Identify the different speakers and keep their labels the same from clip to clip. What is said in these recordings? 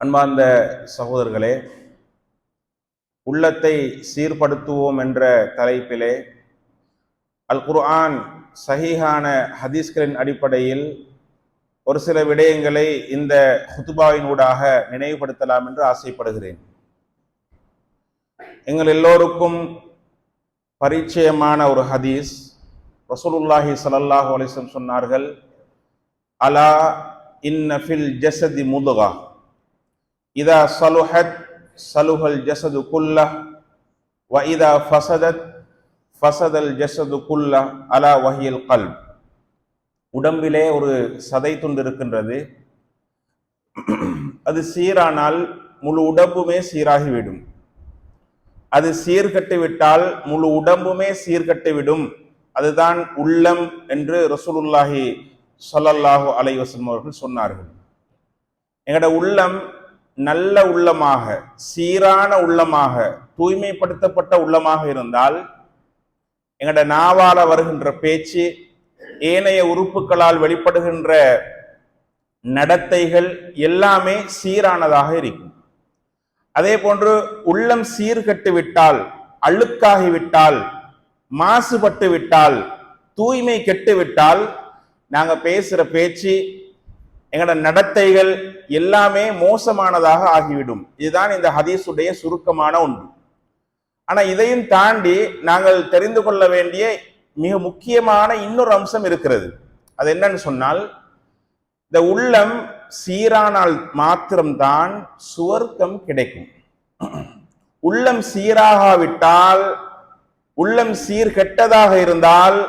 Speaker 1: அன்பார்ந்த சகோதரர்களே, உள்ளத்தை சீர்படுத்துவோம் என்ற தலைப்பிலே அல் குர்ஆன் சஹீஹான ஹதீஸ்களின் அடிப்படையில் ஒரு சில விடயங்களை இந்த ஹுதுபாவினூடாக நினைவுபடுத்தலாம் என்று ஆசைப்படுகிறேன். எங்கள் எல்லோருக்கும் பரிச்சயமான ஒரு ஹதீஸ். ரசூலுல்லாஹி ஸல்லல்லாஹு அலைஹி வஸல்லம் சொன்னார்கள், அலா இன்ன ஃபில் ஜஸதி முதுகா இதா சலுஹத் சலுஹல் ஜஸது குல்லஹ் வ இதா ஃபஸதத் ஃபஸதல் ஜஸது குல்லஹ் அலா வஹியல் கல்ப். உடம்பிலே ஒரு சதை துண்டு இருக்கின்றது. அது சீரானால் முழு உடம்புமே சீராகிவிடும். அது சீர்கட்டு விட்டால் முழு உடம்புமே சீர்கட்டு விடும். அதுதான் உள்ளம் என்று ரசூலுல்லாஹி ஸல்லல்லாஹு அலைஹி வஸல்லம் அவர்கள் சொன்னார்கள். எங்களோட உள்ளம் நல்ல உள்ளமாக, சீரான உள்ளமாக, தூய்மைப்படுத்தப்பட்ட உள்ளமாக இருந்தால் எங்களோட நாவால வருகின்ற பேச்சு, ஏனைய உறுப்புகளால் வெளிப்படுகின்ற நடத்தைகள் எல்லாமே சீரானதாக இருக்கும். அதே போன்று உள்ளம் சீர்கட்டு விட்டால், அழுக்காகிவிட்டால், மாசுபட்டு விட்டால், தூய்மை கெட்டு விட்டால் நாங்க பேசுற பேச்சு, எங்களோட நடத்தைகள் எல்லாமே மோசமானதாக ஆகிவிடும். இதுதான் இந்த ஹதீஸுடைய சுருக்கமான ஒன்று. ஆனா இதையும் தாண்டி நாங்கள் தெரிந்து கொள்ள வேண்டிய மிக முக்கியமான இன்னொரு அம்சம் இருக்கிறது. அது என்னன்னு சொன்னால், இந்த உள்ளம் சீரானால் மாத்திரம்தான் சுவர்க்கம் கிடைக்கும். உள்ளம் சீராகாவிட்டால், உள்ளம் சீர்கெட்டதாக இருந்தால்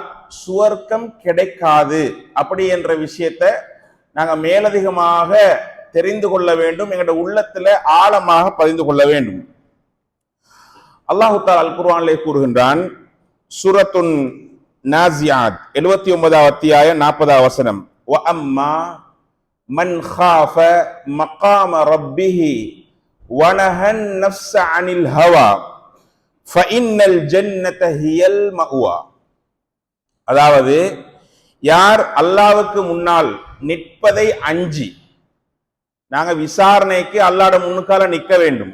Speaker 1: சுவர்க்கம் கிடைக்காது. அப்படி என்ற விஷயத்தை நாங்க மேலதிகமாக தெரிந்து கொள்ள வேண்டும். எங்களுடைய உள்ளத்துல ஆழமாக பதிந்து கொள்ள வேண்டும். அல்லாஹு தஆலா அல் குர்ஆனிலே கூறுகின்றான், சூரத்துன் நாசியாத் 79வது அத்தியாயம் 40வது வசனம், வ அம்மா மன் காஃப மகாம ரப்பிஹி வ நஹன் நஃப்ஸ அனில் ஹவா ஃபஇன்னல் ஜன்னத ஹியல் மஅவா. அதாவது, யார் அல்லாஹ்வுக்கு முன்னால் நிற்பதை அஞ்சி, நாங்க விசாரணைக்கு அல்லாஹ்வுடைய முன்னுக்கால நிற்க வேண்டும்,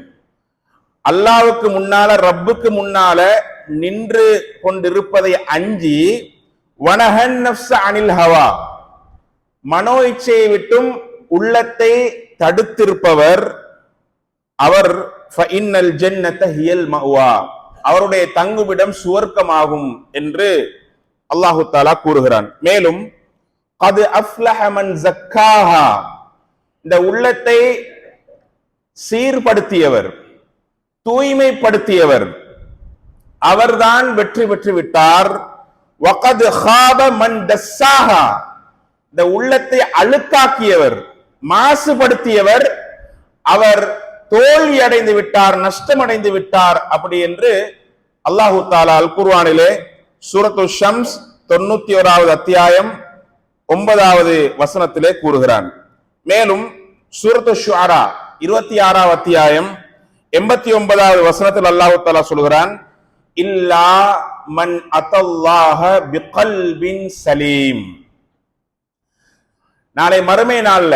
Speaker 1: அல்லாஹ்வுக்கு முன்னால ரப்புக்கு முன்னால நின்று கொண்டிருப்பதை அஞ்சி, வனஹன் நஃப்ஸ அனில் ஹவா, மனோ இச்சையை விட்டும் உள்ளத்தை தடுத்திருப்பவர், அவர் ஃபஇன்னல் ஜன்னத ஹியல் மஅவா, அவருடைய தங்குமிடம் சுவர்க்கமாகும் என்று அல்லாஹு தஆலா கூறுகிறான். மேலும் கது அஃப்லஹ மன் ஸக்காஹா, இந்த உள்ளத்தை சீர்படுத்தியவர், தூய்மைப்படுத்தியவர், அவர்தான் வெற்றி பெற்று விட்டார். வகது ஹாப மன் தஸ்ஸாஹா, இந்த உள்ளத்தை அழுக்காக்கியவர், மாசுபடுத்தியவர், அவர் தோல்வி அடைந்து விட்டார், நஷ்டமடைந்து விட்டார். அப்படி என்று அல்லாஹு தஆலா அல் குர்ஆனிலே சூரத்து ஷம்ஸ் 91வது அத்தியாயம் 9வது வசனத்திலே கூறுகிறான். மேலும் சூரத்து ஷுஆரா 26வது அத்தியாயம் 89வது வசனத்தில் அல்லாஹ் தஆலா சொல்கிறான், இல்லா மன் அத்தல்லாஹ பிகல்பின் சலீம். நாளை மறுமை நாள்ல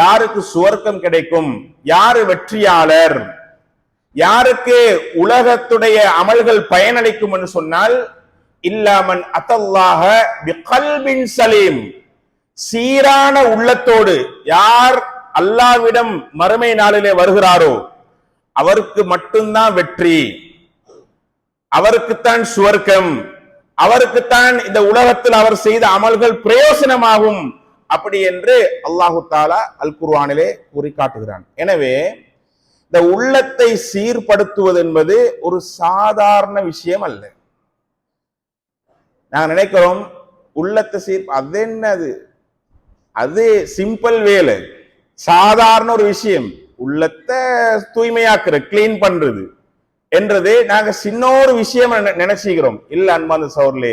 Speaker 1: யாருக்கு சுவர்க்கம் கிடைக்கும், யாரு வெற்றியாளர், யாருக்கு உலகத்துடைய அமல்கள் பயனளிக்கும் என்று சொன்னால், இல்லாமன் அத்தல்லாஹ பிகல்பின் சலீம், சீரான உள்ளத்தோடு யார் அல்லாஹ்விடம் மறுமை நாளிலே வருகிறாரோ அவருக்கு மட்டும்தான் வெற்றி, அவருக்குத்தான் சுவர்க்கம், அவருக்குத்தான் இந்த உலகத்தில் அவர் செய்த அமல்கள் பிரயோசனமாகும். அப்படி என்று அல்லாஹு தஆலா அல் குர்ஆனிலே கூறி காட்டுகிறான். எனவே இந்த உள்ளத்தை சீர்படுத்துவது என்பது ஒரு சாதாரண விஷயம் அல்ல. நாங்க நினைக்கிறோம் உள்ளத்தை அது என்னது, அது சிம்பிள் வேலை, சாதாரண ஒரு விஷயம், உள்ளத்தை தூய்மையாக்குற, கிளீன் பண்றது என்றது நாங்க சின்ன ஒரு விஷயம் நினைச்சுக்கிறோம். இல்ல அன்பார்ந்த சகோதரர்களே,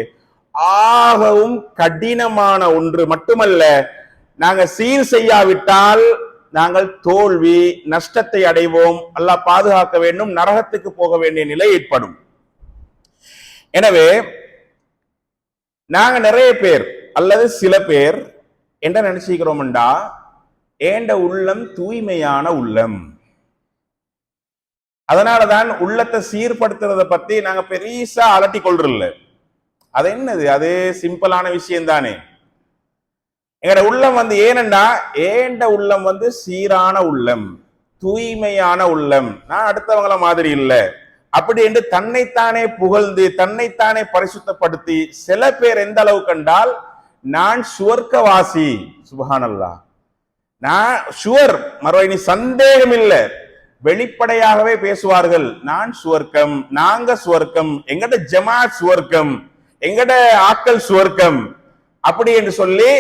Speaker 1: ஆகவும் கடினமான ஒன்று. மட்டுமல்ல, நாங்க சீர் செய்யாவிட்டால் நாங்கள் தோல்வி, நஷ்டத்தை அடைவோம். அல்லாஹ் பாதுகாக்க வேண்டும், நரகத்துக்கு போக வேண்டிய நிலை ஏற்படும். எனவே நாங்க நிறைய பேர் அல்லது சில பேர் என்ன நினைச்சுக்கிறோம்டா, ஏண்ட உள்ளம் தூய்மையான உள்ளம். அதனாலதான் உள்ளத்தை சீர்படுத்துறத பத்தி நாங்க பெரிசா அலட்டி கொள்றதில்ல. அது என்னது, அது சிம்பிளான விஷயம் தானே. எங்கட உள்ளம் ஏனண்டா ஏண்ட உள்ளம் சீரான உள்ளம், தூய்மையான உள்ளம். நான் அடுத்தவங்கள மாதிரி இல்லை அப்படி என்று தன்னைத்தானே புகழ்ந்து தன்னைத்தானே பரிசுத்தப்படுத்தி சில பேர் எந்த அளவு கண்டால் நான் சுவர்க்கவாசி, சுப்ஹானல்லாஹ், நான் ஷுவர், மறுபடி சந்தேகம் இல்லை, வெளிப்படையாகவே பேசுவார்கள். நான் சுவர்க்கம், நாங்க சுவர்க்கம், எங்கட ஜமாத் சுவர்க்கம், எங்கட ஆக்கள் சுவர்க்கம் அப்படி என்று சொல்லி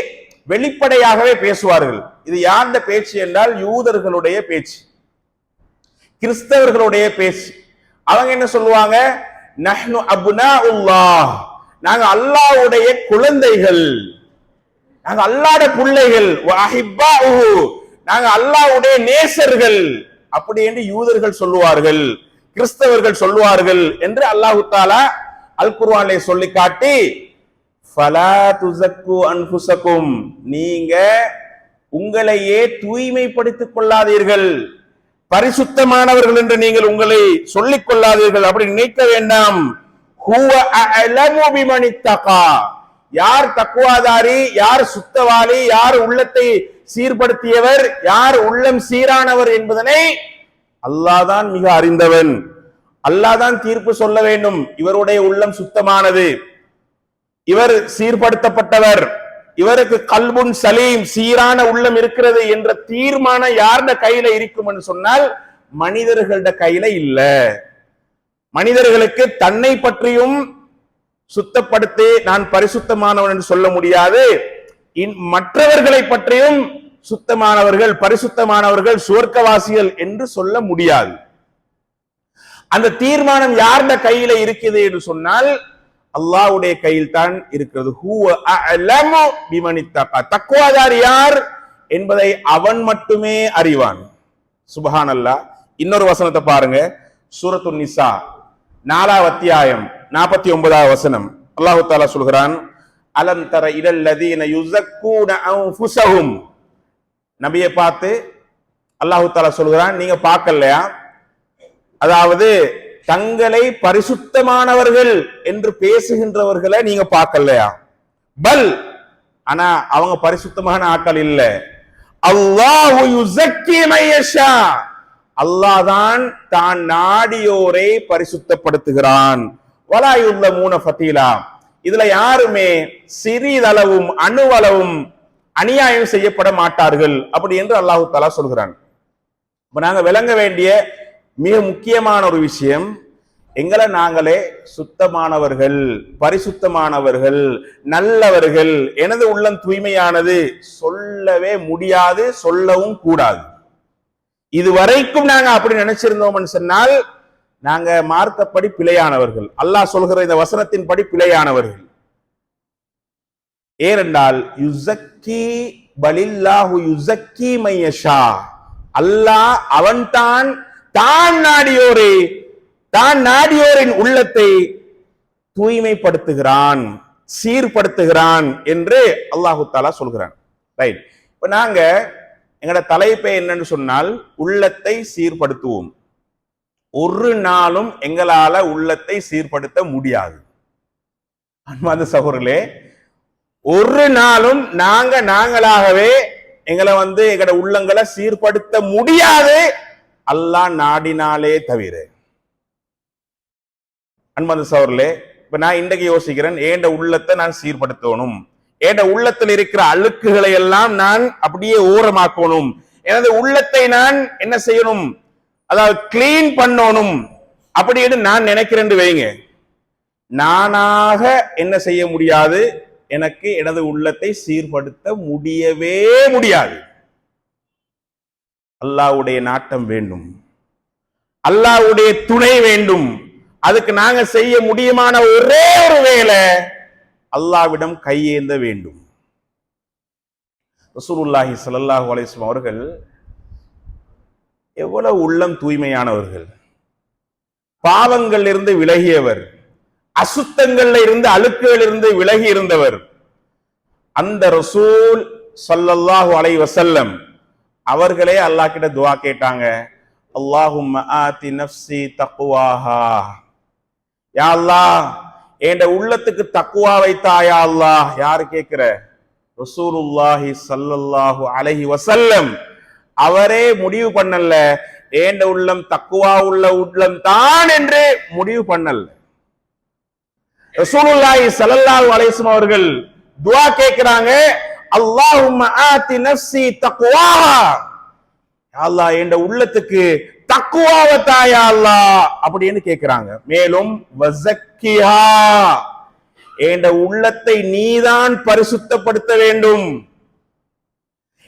Speaker 1: வெளிப்படையாகவே பேசுவார்கள். இது யாருடைய பேச்சு என்றால் யூதர்களுடைய பேச்சு, கிறிஸ்தவர்களுடைய பேச்சு. அவங்க என்ன சொல்லுவாங்க, நஹ்னு அப்னாஉல்லாஹ், நாங்க அல்லாஹ்வுடைய குழந்தைகள், நாங்க அல்லாஹ்வுடைய பிள்ளைகள், வ அஹிப்பாஹு, நாங்க அல்லாஹ்வுடைய நேசர்கள் அப்படி என்று யூதர்கள் சொல்லுவார்கள், கிறிஸ்தவர்கள் சொல்லுவார்கள் என்று அல்லாஹ் தஆலா அல் குர்ஆனிலே சொல்லி காட்டி, ஃபலா துஸக்கு அன்ஃபுஸக்கும், நீங்க உங்களையே தூய்மைப்படுத்திக் கொள்ளாதீர்கள், பரிசுத்தமானவர்கள் என்று நீங்கள் உங்களை சொல்லிக் கொள்ளாதீர்கள், அப்படி நினைக்க வேண்டாம். ஹுவ அஅலமு பிமன் இத்தகா, யார் தக்வாதாரி, யார் சுத்தவாளி, யார் உள்ளத்தை சீர்படுத்தியவர், யார் உள்ளம் சீரானவர் என்பதனை அல்லாஹ் தான் மிக அறிந்தவன். அல்லாஹ் தான் தீர்ப்பு சொல்ல வேண்டும். இவருடைய உள்ளம் சுத்தமானது, இவர் சீர்படுத்தப்பட்டவர், இவருக்கு கல்புன் சலீம், சீரான உள்ளம் இருக்கிறது என்ற தீர்மானம் யாருட கையில இருக்கும் என்று சொன்னால் மனிதர்களோட கையில இல்ல. மனிதர்களுக்கு தன்னை பற்றியும் சுத்தப்படுத்தி நான் பரிசுத்தமானவன் என்று சொல்ல முடியாது, மற்றவர்களை பற்றியும் சுத்தமானவர்கள், பரிசுத்தமானவர்கள், சுவர்க்கவாசிகள் என்று சொல்ல முடியாது. அந்த தீர்மானம் யாருட கையில இருக்குது என்று சொன்னால் அல்லாஹ்வுடைய கையில் தான் இருக்கிறது. ஹுவ அஅலமு பிமன் இத்தகா, தக்வாதார் யார் என்பதை அவன் மட்டுமே அறிவான். சுப்ஹானல்லாஹ். இன்னொரு வசனத்தை பாருங்க, சூரத்துன் நிசா 4வது அத்தியாயம் 49வது வசனம். அல்லாஹ் தஆலா சொல்கிறான், அலம் தர இலல் லதீன யுஸக்கூன அன்ஃபுஸஹும், நபியை பார்த்து அல்லாஹ் தஆலா சொல்கிறான், நீங்க பார்க்கலையா, அதாவது தங்களை பரிசுத்தமானவர்கள் என்று பேசுகின்றவர்களை நீங்க பார்க்கலையா, பல், ஆனா அவங்க பரிசுத்தமான ஆட்கள் இல்ல, அல்லாஹு யுஸக்கி மையஷா, அல்லாஹ் தான் நாடியோரை பரிசுத்தப்படுத்துகிறான். வலா யுல்லமூன ஃபதீலா, இதுல யாருமே சிறிதளவும் அணுவளவும் அநியாயம் செய்யப்பட மாட்டார்கள் அப்படி என்று அல்லாஹ் தஆலா சொல்கிறான். இப்ப நாங்க விளங்க வேண்டிய மிக முக்கியமான ஒரு விஷயம், எங்களை நாங்களே சுத்தமானவர்கள், பரிசுத்தமானவர்கள், நல்லவர்கள், எனது உள்ளம் தூய்மையானது சொல்லவே முடியாது, சொல்லவும் கூடாது. இதுவரைக்கும் நாங்க அப்படி நினைச்சிருந்தோம் சொன்னால் நாங்க மார்க்கப்படி பிழையானவர்கள், அல்லாஹ் சொல்கிற இந்த வசனத்தின் படி பிழையானவர்கள். ஏனென்றால் யுஸக்கி பலில்லாஹு யுஸக்கி மையஷா, அல்லாஹ் அவன் தான் நாடியோரின் உள்ளத்தை தூய்மைப்படுத்துகிறான், சீர்படுத்துகிறான் என்று அல்லாஹு தஆலா சொல்கிறான். ரைட். இப்ப நாங்க எங்கட தலைப்பே என்னன்னு சொன்னால் உள்ளத்தை சீர்படுத்துவோம். ஒரு நாளும் எங்களால உள்ளத்தை சீர்படுத்த முடியாது. அன்பார்ந்த சகோதரர்களே, ஒரு நாளும் நாங்களாகவே எங்களை எங்கட உள்ளங்களை சீர்படுத்த முடியாது, அல்லாஹ் நாடினாலே தவிர. அன்பார்ந்த சகோதரர்களே, இப்ப நான் இன்றைக்கு யோசிக்கிறேன், ஏண்ட உள்ளத்தை நான் சீர்படுத்தணும், ஏண்ட உள்ளத்தில் இருக்கிற அழுக்குகளை எல்லாம் நான் அப்படியே ஓரமாக்கணும், எனது உள்ளத்தை நான் என்ன செய்யணும், அதாவது கிளீன் பண்ணணும் அப்படின்னு நான் நினைக்கிறேன் வைங்க, நானாக என்ன செய்ய முடியாது, எனக்கு எனது உள்ளத்தை சீர்படுத்த முடியவே முடியாது. அல்லாஹ்வுடைய நாட்டம் வேண்டும், அல்லாஹ்வுடைய துணை வேண்டும். அதுக்கு நாங்க செய்ய முடியுமான ஒரே ஒரு வேலை, அல்லாஹ்விடம் கையேந்த வேண்டும். ரசூலுல்லாஹி ஸல்லல்லாஹு அலைஹி வஸல்லம் அவர்கள் எவ்வளவு உள்ளம் தூய்மையானவர்கள், பாவங்கள் இருந்து விலகியவர், அசுத்தங்கள்ல இருந்து அழுக்குகள் இருந்து விலகி இருந்தவர். அந்த ரசூல் ஸல்லல்லாஹு அலைஹி வஸல்லம் அவர்களே அல்லாஹ் கிட்ட துஆ கேட்டாங்க, அல்லாஹும்ம ஆதி நஃப்ஸி தக்வாஹா, யா அல்லாஹ் என் உள்ளத்துக்கு தக்வாவை தா யா அல்லாஹ். யாரு கேட்கிற? ரசூலுல்லாஹி ஸல்லல்லாஹு அலைஹி வஸல்லம் அவரே முடிவு பண்ணல, ஏண்ட உள்ளம் தக்குவா உள்ள உள்ளம் தான் என்று முடிவு பண்ணல. ரசூலுல்லாஹி ஸல்லல்லாஹு அலைஹி வஸல்லம் அவர்கள் துஆ கேக்குறாங்க, அல்லாஹும்ம ஆதி நஃப்ஸி தக்வாஹா, யா அல்லாஹ் என் உள்ளத்துக்கு தக்குவாவை தா யா அல்லாஹ் அப்படின்னு கேக்குறாங்க. மேலும் வஸக்கிஹா, என் உள்ளத்தை நீதான் பரிசுத்தப்படுத்த வேண்டும்,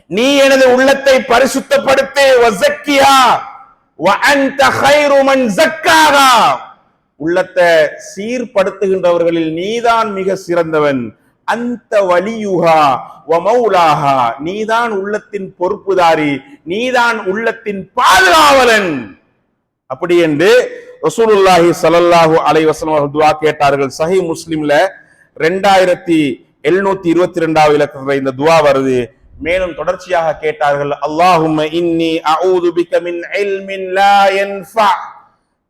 Speaker 1: நீ எனது உள்ளத்தை பரிசுத்தப்படுத்து. வஸக்கிஹா வ அன்த கைரு மன் ஸக்காஹா, உள்ளத்தை சீர்படுத்துகின்றவர்களில் நீதான் மிக சிறந்தவன். அந்த வலியுஹா வ மௌலாஹா, நீதான் உள்ளத்தின் பொறுப்புதாரி, நீதான் உள்ளத்தின் பாதுகாவலன். அப்படி என்று ரசூலுல்லாஹி ஸல்லல்லாஹு அலைஹி வஸல்லம் அவர்கள் துஆ கேட்டார்கள். சஹீஹ் முஸ்லிம்ல 2722வது இலக்கத்துல இந்த துஆ வருது. மேலும் தொடர்ச்சியாக கேட்டார்கள், அல்லாஹும்ம இன்னி அஊது பிக மின் இல்மின் லா யன்ஃபா,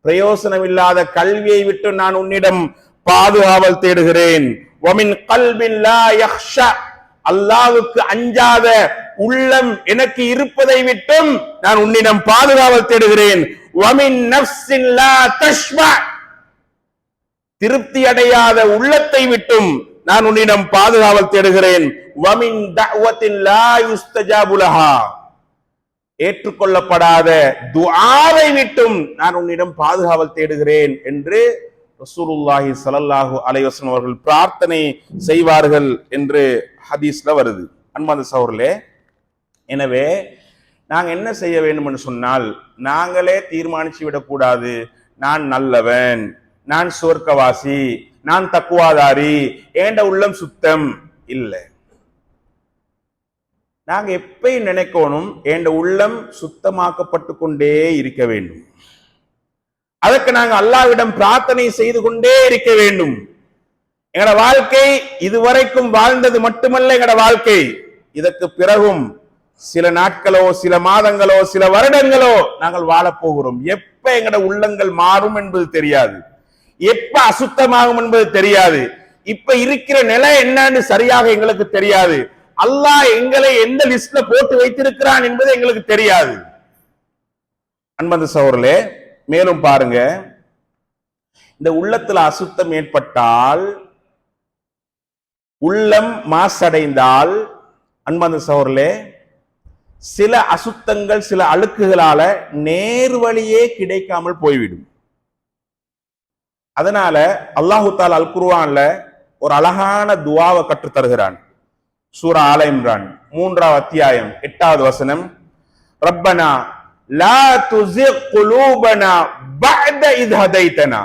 Speaker 1: பிரயோசனம் இல்லாத கல்வியை விட்டு நான் உன்னிடம் பாதுகாவல் தேடுகிறேன். வ மின் கல்பின் லா யக்ஷா, அல்லாஹ்வுக்கு அஞ்சாத உள்ளம் எனக்கு இருப்பதை விட்டும் நான் உன்னிடம் பாதுகாவல் தேடுகிறேன். வ மின் நஃப்ஸின் லா தஷ்பா, திருப்தி அடையாத உள்ளத்தை விட்டும் நான் உன்னிடம் பாதுகாவல் தேடுகிறேன். வ மின் தஅவத்தின் லா யுஸ்தஜாபு லஹா, ஏற்றுக்கொள்ளப்படாத துஆவை விட்டும் நான் உன்னிடம் பாதுகாவல் தேடுகிறேன் என்று ரசூலுல்லாஹி ஸல்லல்லாஹு அலைஹி வஸல்லம் அவர்கள் பிரார்த்தனை செய்வார்கள் என்று ஹதீஸ்ல வருது. அன்பார்ந்த சகோதரர்களே, எனவே நாங்க என்ன செய்ய வேண்டும் என்று சொன்னால், நாங்களே தீர்மானிச்சு விடக்கூடாது, நான் நல்லவன், நான் சுவர்க்கவாசி, நான் தக்குவாதாரி, ஏண்ட உள்ளம் சுத்தம் இல்லை. நாங்க எப்பயும் நினைக்கணும், ஏண்ட உள்ளம் சுத்தமாக்கப்பட்டு கொண்டே இருக்க வேண்டும். அதற்கு நாங்க அல்லாஹ்விடம் பிரார்த்தனை செய்து கொண்டே இருக்க வேண்டும். எங்கட வாழ்க்கை இதுவரைக்கும் வாழ்ந்தது மட்டுமல்ல, எங்கட வாழ்க்கை இதற்கு பிறகும் சில நாட்களோ சில மாதங்களோ சில வருடங்களோ நாங்கள் வாழப்போகிறோம். எப்ப எங்கட உள்ளங்கள் மாறும் என்பது தெரியாது, எப்ப அசுத்தமாகும் என்பது தெரியாது, இப்ப இருக்கிற நிலை என்னன்னு சரியாக எங்களுக்கு தெரியாது. அல்லாஹ் எங்களை எந்த லிஸ்ட்ல போட்டு வைத்திருக்கிறான் என்பது எங்களுக்கு தெரியாது. அன்பந்த சகோதரர்களே, மேலும் பாருங்க, இந்த உள்ளத்துல அசுத்தம் ஏற்பட்டால், உள்ளம் மாசடைந்தால், அன்பந்த சகோதரர்களே, சில அசுத்தங்கள் சில அழுக்குகளால நேர்வழியே கிடைக்காமல் போய்விடும். அதனால அல்லாஹு தஆலா அல் குர்ஆன்ல ஒரு அழகான துஆவை கற்றுத் தருகிறான். சூரா ஆல இம்ரான் 3வது அத்தியாயம் 8வது வசனம், ரப்பனா லா துஸிக் குலூபனா பஅத இத் ஹதைதனா,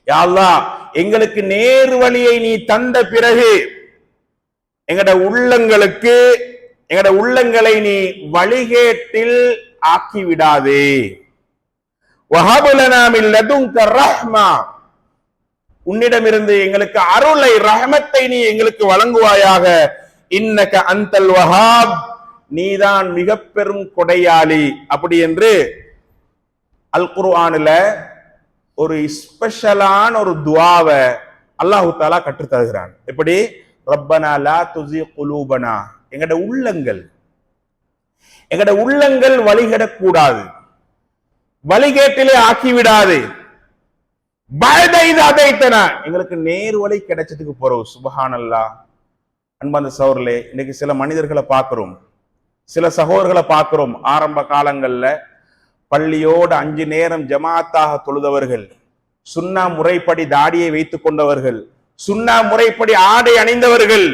Speaker 1: யா அல்லாஹ் எங்களுக்கு நேர் வழியை நீ தந்த பிறகு எங்கட உள்ளங்களை நீ வழிகேட்டில் ஆக்கி விடாதே. வஹப் லனா மின் லதுன்க ரஹ்மா, உன்னிடமிருந்து எங்களுக்கு அருளை ரஹமத்தை நீ எங்களுக்கு வழங்குவாயாக. இன்னக அன்தல் வஹாப், நீதான் மிக பெரும் கொடையாளி. அப்படி என்று அல் குர்ஆன்ல ஒரு ஸ்பெஷலான ஒரு துஆவை அல்லாஹ் தஆலா கற்றுத் தருகிறான். எப்படி? ரப்பனா லா துஸிக் குலூபனா, எங்கட உள்ளங்கள் வழிகடக்கூடாது, வழிகேட்டிலே ஆக்கிவிடாது. எங்களுக்கு நேர் வழி கிடைச்சதுக்கு போறோம். சுப்ஹானல்லாஹ். அன்பார்ந்த சகோதரர்களே, இன்னைக்கு சில மனிதர்களை பார்க்கிறோம், சில சகோதரர்களை பார்க்கிறோம். ஆரம்ப காலங்கள்ல பள்ளியோடு 5 நேரம் ஜமாத்தாக தொழுதவர்கள், சுன்னா முறைப்படி தாடியை வைத்துக் கொண்டவர்கள், சுன்னா முறைப்படி ஆடை அணிந்தவர்கள்,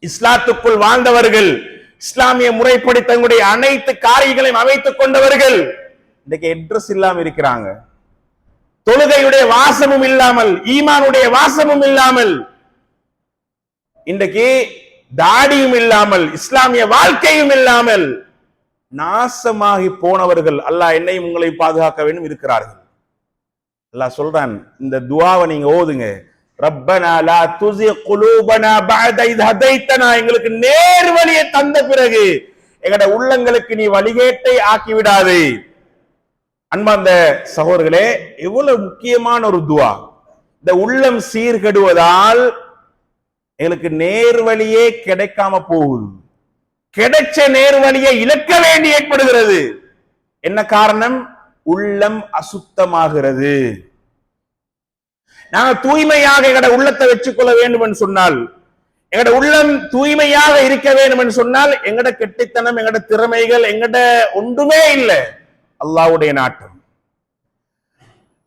Speaker 1: இஸ்லாத்துக்குள் வாழ்ந்தவர்கள், இஸ்லாமிய முறைப்படி தங்களுடைய அனைத்து காரியங்களையும் அமைத்துக் கொண்டவர்கள், இன்னைக்கு அட்ரஸ் இல்லாம இருக்கிறாங்க. தொழுகையுடைய வாசமும் இல்லாமல், ஈமானுடைய வாசமும் இல்லாமல், இன்றைக்கு தாடியும் இல்லாமல், இஸ்லாமிய வாழ்க்கையும் இல்லாமல் நாசமாகி போனவர்கள், அல்லாஹ் என்னையும் உங்களை பாதுகாக்க வேண்டும், இருக்கிறார்கள். அல்லாஹ் சொல்றான், இந்த துஆவை நீங்க ஓதுங்க. ரப்பனா லா துஸிக் குலூபனா பஅத இத் ஹதைதனா, எங்களுக்கு நேர் வழியை தந்த பிறகு எங்கட உள்ளங்களுக்கு நீ வழிகேட்டை ஆக்கிவிடாது. அன்பார்ந்த சகோதரர்களே, எவ்வளவு முக்கியமான ஒரு துவா. இந்த உள்ளம் சீர்கெடுவதால் எங்களுக்கு நேர்வழியே கிடைக்காம போகுது. கிடைச்ச நேர்வழியை இழக்க வேண்டி ஏற்படுகிறது. என்ன காரணம்? உள்ளம் அசுத்தமாகிறது. நாங்க தூய்மையாக எங்கட உள்ளத்தை வச்சுக்கொள்ள வேண்டும் என்று சொன்னால், எங்கட உள்ளம் தூய்மையாக இருக்க வேண்டும் என்று சொன்னால், எங்கட கெட்டித்தனம், எங்கட திறமைகள், எங்கட ஒன்றுமே இல்லை, அல்லாஹ்வுடைய நாட்டம்.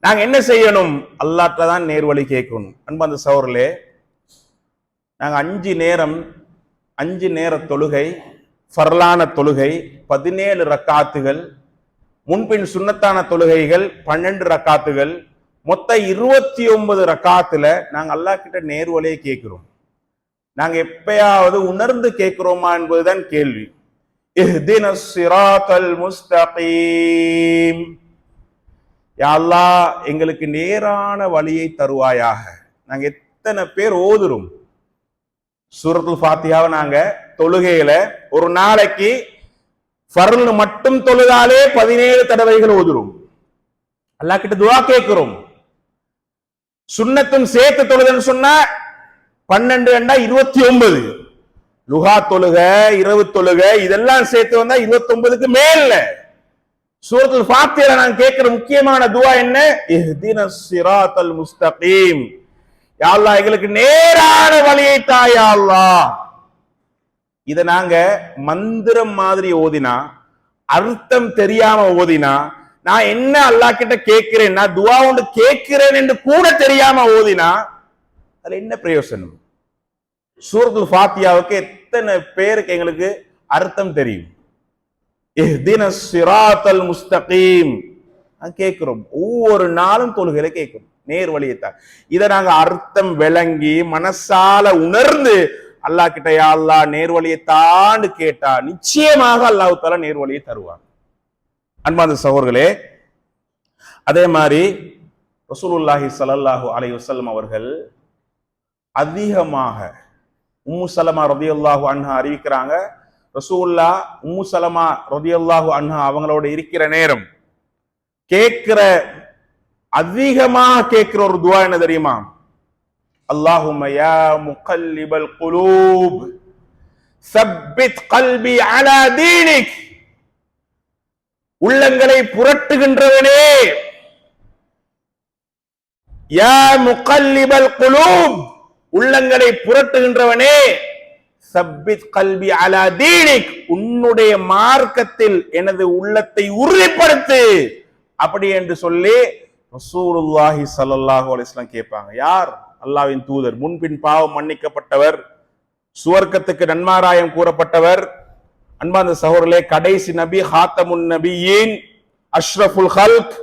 Speaker 1: நாங்க என்ன செய்யணும்? அல்லாஹ்ட்ட தான் நேர்வழி கேட்கணும். அன்பார்ந்த சகோதரர்களே, நாங்க 5 நேர தொழுகை, ஃபர்லான தொழுகை 17 ரக்காத்துகள், முன்பின் சுன்னத்தான தொழுகைகள் 12 ரக்காத்துகள், மொத்த 29 ரக்காத்துல நாங்க அல்லாஹ் கிட்ட நேர்வழியை கேட்கிறோம். நாங்க எப்பயாவது உணர்ந்து கேட்கிறோமா என்பதுதான் கேள்வி. இஹ்தினஸ் ஸிராத்தல் முஸ்தகீம், யா அல்லாஹ் எங்களுக்கு நேரான வழியை தருவாயாக. நாங்க எத்தனை பேர் ஓதுறோம் சூரத்துல் ஃபாத்திஹாவை? நாங்க தொழுகையில ஒரு நாளைக்கு ஃபர்ல் மட்டும் தொழுதாலே 17 தடவைகள் ஓதுறோம். அல்லாஹ் கிட்ட துஆ கேட்கிறோம். சுன்னத்தும் சேர்த்து தொழுதுன்னு சொன்னா 12 29, லுஹா தொழுக, இரவு தொழுக, இதெல்லாம் சேர்த்து வந்தா 29க்கு மேல. சூரத்துல் ஃபாத்திஹால நான் கேட்கிற முக்கியமான துஆ என்ன? இஹ்தினஸ் ஸிராத்தல் முஸ்தகீம், யா அல்லாஹ் எங்களுக்கு நேரான வழியை தா யா அல்லாஹ். இத நாங்க மந்திரம் மாதிரி ஓதினா, அர்த்தம் தெரியாம ஓதினா, நான் என்ன அல்லாஹ் கிட்ட கேட்கிறேன், நான் துஆ ஒன்று கேட்கிறேன் என்று கூட தெரியாம ஓதினா அதுல என்ன பிரயோசனம்? சூரத்துல் ஃபாத்திஹாவுக்கு எத்தனை பேருக்கு எங்களுக்கு அர்த்தம் தெரியும்? இஹ்தினஸ் ஸிராத்தல் முஸ்தகீம் கேட்கிறோம். ஒவ்வொரு நாளும் தொழுகையில கேட்கிறோம் நேர்வழியைத்தான். இதை நாங்க அர்த்தம் விளங்கி மனசால உணர்ந்து அல்லாஹ் கிட்ட யா அல்லாஹ் நேர்வழியை தாண்டு கேட்டா நிச்சயமாக அல்லாஹ் தஆலா நேர்வழியை தருவார். அன்பார்ந்த சகோதரர்களே, அதே மாதிரி ரசூலுல்லாஹி ஸல்லல்லாஹு அலைஹி வஸல்லம் அவர்கள் அதிகமாக உம்மு சலமா ரலியல்லாஹு அன்ஹா அறிவிக்கிறாங்க, ரசூலுல்லாஹ் உம்மு சலமா ரலியல்லாஹு அன்ஹா அவங்களோட இருக்கிற நேரம் கேட்கிற அதிகமாக கேட்கிற ஒரு துஆ என்ன தெரியுமா? அல்லாஹும்ம யா முகல்லிபல் குலூப் சப்பித் கல்பி அலா தீனிக், உள்ளங்களை புரட்டுகின்றவனே, யா முகல்லிபல் குலூப் உள்ளங்களை புரட்டுகின்றவனே, சப்பித் கல்பி அலா தீனிக் உன்னுடைய மார்க்கத்தில் எனது உள்ளத்தை உறுதிப்படுத்து அப்படி என்று சொல்லி ரசூலுல்லாஹி ஸல்லல்லாஹு அலைஹி வஸல்லம் கேட்பாங்க. யார்? அல்லாஹ்வின் தூதர், முன்பின் பாவம் மன்னிக்கப்பட்டவர், சுவர்க்கத்துக்கு நன்மாராயம் கூறப்பட்டவர். அன்பார்ந்த சகோதரர்களே, கடைசி நபி, ஹாத்தமுன் நபியீன், அஷ்ரஃபுல் ஹல்க்,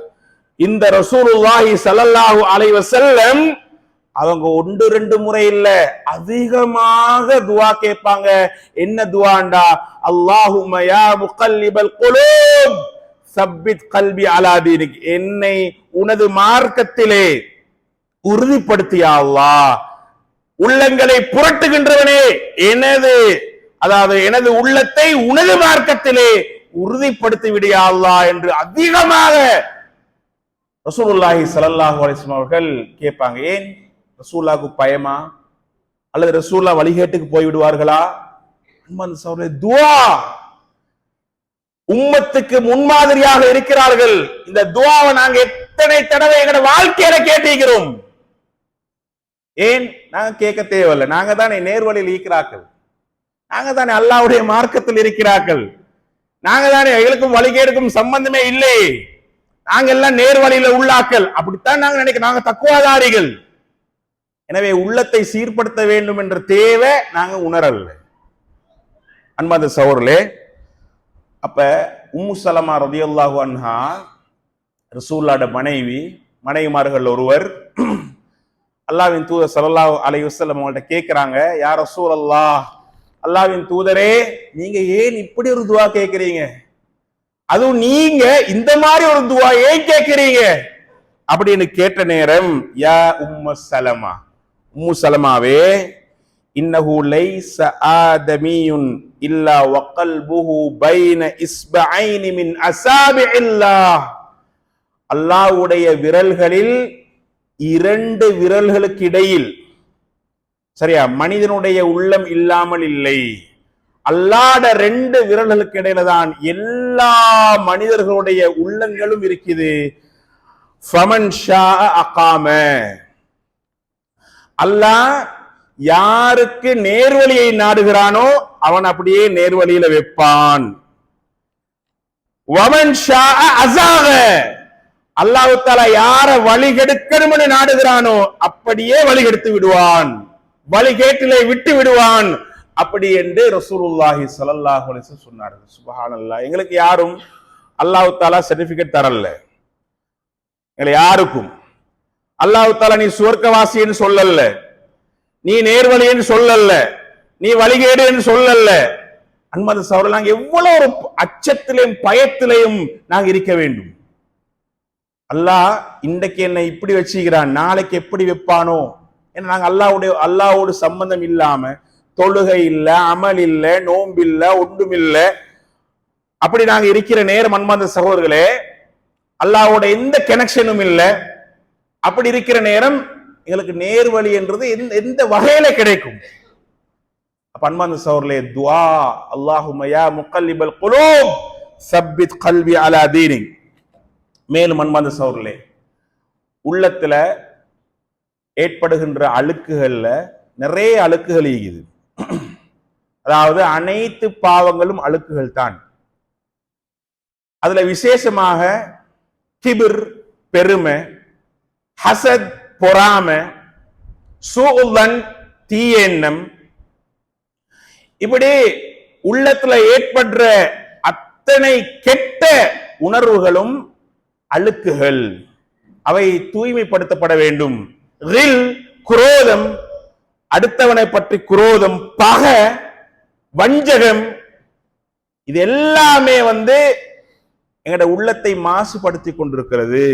Speaker 1: இந்த ரசூலுல்லாஹி ஸல்லல்லாஹு அலைஹி வஸல்லம் அவங்க 1-2 முறை இல்ல, அதிகமாக துஆ கேட்பாங்க. என்ன துஆண்டா? அல்லாஹும்ம யா முகல்லிபல் குலூப் சப்பித் கல்பி அலா தீனிக், என்னை உனது மார்க்கத்திலே உறுதிப்படுத்தியா அல்லாஹ், உள்ளங்களை புரட்டுகின்றவனே, எனது உள்ளத்தை உனது மார்க்கத்திலே உறுதிப்படுத்தி விடியா அல்லாஹ் என்று அதிகமாக ரசூலுல்லாஹி ஸல்லல்லாஹு அலைஹி வஸல்லம் அவர்கள் கேட்பாங்க. ஏன்? ரசூலுல்லாஹ்க்கு பயமா அல்லது ரசூலுல்லாஹ் வழிகேட்டுக்கு போய் விடுவார்களா? துஆ உம்மத்துக்கு முன்மாதிரியாக இருக்கிறார்கள். இந்த துஆவை நாங்க எத்தனை தடவை எங்க வாழ்க்கையில கேட்டிருக்கிறோம். ஏன்? நாங்க கேட்க தேவையில்லை, நாங்க தானே நேர்வழியில் இருக்கிறார்கள், நாங்க தானே அல்லாஹ்வுடைய மார்க்கத்தில் இருக்கிறார்கள், நாங்க தானே எங்களுக்கும் வழிகேடுக்கும் சம்பந்தமே இல்லை, நாங்க எல்லாம் நேர்வழியில உள்ளாக்கள், அப்படித்தான் நாங்க நினைக்கிறோம், நாங்க தக்குவாதாரிகள். எனவே உள்ளத்தை சீர்படுத்த வேண்டும் என்ற தேவை நாங்க உணரல. அன்பார்ந்த சகோதரர்களே, அப்ப உம்மு சலமா ரலியல்லாஹு அன்ஹா ரசூலுல்லாஹ்வுடைய மனைவிமார்கள் ஒருவர் அல்லாஹ்வின் தூதர் ஸல்லல்லாஹு அலைஹி வஸல்லம் அவங்கள்ட்ட கேட்கிறாங்க, யா ரசூலல்லாஹ், அல்லாஹ்வின் தூதரே, நீங்க ஏன் இப்படி ஒரு துஆ கேட்கிறீங்க? அதுவும் நீங்க இந்த மாதிரி ஒரு துஆ ஏன் கேட்கிறீங்க அப்படின்னு கேட்ட நேரம், யா உம்மு சலமா, உம்மு சலமாவே, இன்னஹு லைஸ ஆதமியுன் இல்லா வகல்புஹு பைன இஸ்பஐனி மின் அஸாபிஇல்லாஹ். அல்லாஹ்வுடைய விரல்களில் இரண்டு விரல்களுக்கு இடையில், சரியா, மனிதனுடைய உள்ளம் இல்லாமல் இல்லை. அல்லாஹ்ட ரெண்டு விரல்களுக்கு இடையில தான் எல்லா மனிதர்களுடைய உள்ளங்களும் இருக்குது. ஃபமன் ஷாஅ அகாம. அல்லாஹ் யாருக்கு நேர்வழியை நாடுகிறானோ அவன் அப்படியே நேர்வழியில வைப்பான். வமன் ஷாஅ அஸாக. அல்லாஹ் தஆலா யார வழி கெடுக்கணும்னு நாடுகிறானோ அப்படியே வழி கெடுத்து விடுவான், வழிகேட்டிலே விட்டு விடுவான். அப்படி என்று ரசூலுல்லாஹி ஸல்லல்லாஹு அலைஹி வஸல்லம் சொன்னார்கள். சுப்ஹானல்லாஹ். எங்களுக்கு யாரும் அல்லாஹ் தஆலா சர்டிபிகேட் தரல. எங்களை யாருக்கும் அல்லாஹ் தஆலா நீ சுவர்க்கவாசின்னு சொல்லல, நீ நேர்வழின்னு சொல்லல, நீ வழிகேடுன்னு சொல்லல. அன்பார்ந்த சகோதரர்களே, நாங்க எவ்வளவு ஒரு அச்சத்திலையும் பயத்திலையும் நாங்க இருக்க வேண்டும். அல்லாஹ் இன்றைக்கு என்னை இப்படி வச்சுக்கிறான், நாளைக்கு எப்படி வைப்பானோ. ஏன்னா நாங்க அல்லாஹ்வோட சம்பந்தம் இல்லாம தொழுகை இல்ல, அமல் இல்ல, நோன்பு இல்ல, ஒன்றும் இல்ல, அப்படி நாங்க இருக்கிற நேரம் அன்பார்ந்த சகோதரர்களே, அல்லாஹ்வோட எந்த கனெக்ஷனும் இல்ல. அப்படி இருக்கிற நேரம் எங்களுக்கு நேர்வழி என்றது எந்த வகையில கிடைக்கும்? அப்ப அன்பார்ந்த சகோதரர்களே, துஆ, அல்லாஹும்ம யா முகல்லிபல் குலூப் சப்பித் கல்பி அலா தீனிக். மேலும் அன்பார்ந்த சகோதரர்களே, உள்ளத்துல ஏற்படுகின்ற அழுக்குகள்ல நிறைய அழுக்குகள் இருக்குது. அதாவது அனைத்து பாவங்களும் அழுக்குகள் தான். அதுல விசேஷமாக கிபிர் பெருமை, ஹசத் பொறாமை, சூஉன் தீய எண்ணம், இப்படி உள்ளத்துல ஏற்படுற அத்தனை கெட்ட உணர்வுகளும் அழுக்குகள். அவை தூய்மைப்படுத்தப்பட வேண்டும். குரோதம், அடுத்தவனை பற்றி குரோதம், பகை, வஞ்சகம், இது எல்லாமே எங்கட உள்ளத்தை மாசுபடுத்தி கொண்டிருக்கிறது.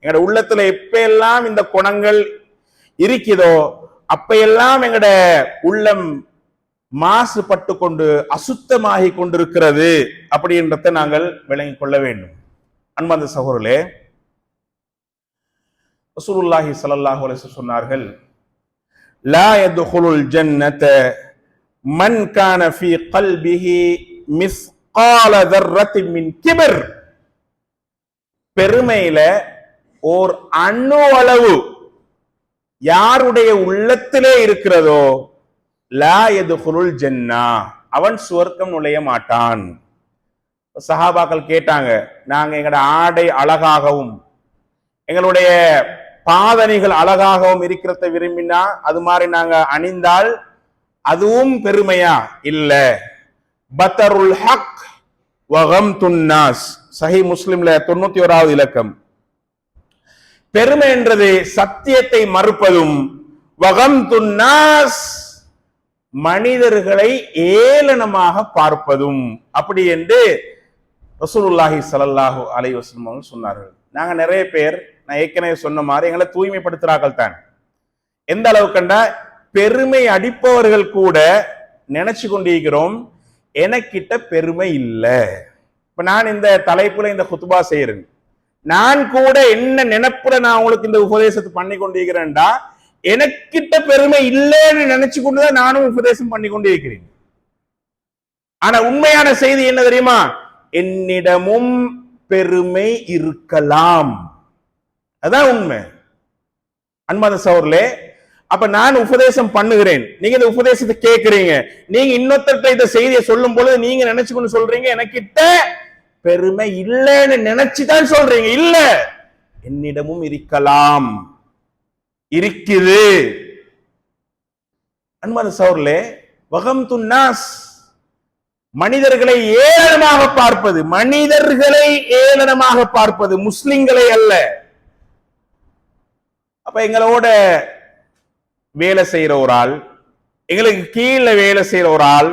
Speaker 1: எங்கட உள்ளத்துல எப்ப எல்லாம் இந்த குணங்கள் இருக்குதோ அப்பெல்லாம் எங்கட உள்ளம் மாசுபட்டு கொண்டு அசுத்தமாகி கொண்டிருக்கிறது அப்படின்றத நாங்கள் விளங்கிக் கொள்ள வேண்டும். அன்பார்ந்த சகோதரர்களே, ரசூலுல்லாஹி ஸல்லல்லாஹு அலைஹி வஸல்லம் சொன்னார்கள், லா யதுகுலுல் ஜன்னத மன் கான ஃபீ கல்பிஹி மிஸ்கால தர்ரத்தின் மின் கிபர். பெருமையில ஓர் அணு அளவு யாருடைய உள்ளத்திலே இருக்கிறதோ, லா யதுகுலுல் ஜன்னா, அவன் சுவர்க்கம் நுழைய மாட்டான். சஹாபாக்கள் கேட்டாங்க, நாங்க எங்கட ஆடை அழகாகவும் எங்களுடைய பாதணிகள் அழகாகவும் இருக்கிறத விரும்பினா அது மாதிரி நாங்க அணிந்தால் அதுவும் பெருமையா? இல்ல. பத்தருல் ஹக் வகம்துன் நாஸ், சஹீஹ் முஸ்லிம்ல 91வது இலக்கம். பெருமை என்றது சத்தியத்தை மறுப்பதும், வகம்துன் நாஸ் மனிதர்களை ஏளனமாக பார்ப்பதும். அப்படி என்று ரசூலுல்லாஹி ஸல்லல்லாஹு அலைஹி வஸல்லம் சொன்னார்கள். நாங்க நிறைய பேர், நான் ஏற்கனவே சொன்ன மாதிரி, எங்களை தூய்மைப்படுத்துறார்கள் தான். எந்த அளவு கண்டா, பெருமை அடிப்பவர்கள் கூட நினைச்சு கொண்டிருக்கிறோம் எனக்கிட்ட பெருமை இல்லை. இப்ப நான் இந்த தலைப்புல இந்த குத்துபா செய்யறேன், நான் கூட என்ன நினைப்புல நான் உங்களுக்கு இந்த உபதேசத்தை பண்ணி கொண்டிருக்கிறேன்டா, எனக்கிட்ட பெருமை இல்லைன்னு நினைச்சு கொண்டுதான் நானும் உபதேசம் பண்ணி கொண்டே இருக்கிறேன். ஆனா உண்மையான செய்தி என்ன தெரியுமா? என்னிடமும் பெருமை இருக்கலாம். அதான் உண்மை. அன்பார்ந்த சகோதரர்களே, அப்ப நான் உபதேசம் பண்ணுகிறேன், நீங்க இந்த உபதேசத்தை கேட்கிறீங்க, நீங்க இன்னொருத்தர்கிட்ட இந்த செய்தியை சொல்லும் பொழுது நீங்க நினைச்சு கொண்டு சொல்றீங்க எனக்கிட்ட பெருமை இல்லைன்னு நினைச்சுதான் சொல்றீங்க. இல்ல, என்னிடமும் இருக்கலாம், இருக்குது. அன்பார்ந்த சகோதரர்களே, வகம்துன் நாஸ், மனிதர்களை ஏளனமாக பார்ப்பது, மனிதர்களை ஏளனமாக பார்ப்பது, முஸ்லிம்களை அல்ல. அப்ப எங்களோட வேலை செய்யற ஒரு ஆள், எங்களுக்கு கீழே வேலை செய்யற ஒரு ஆள்,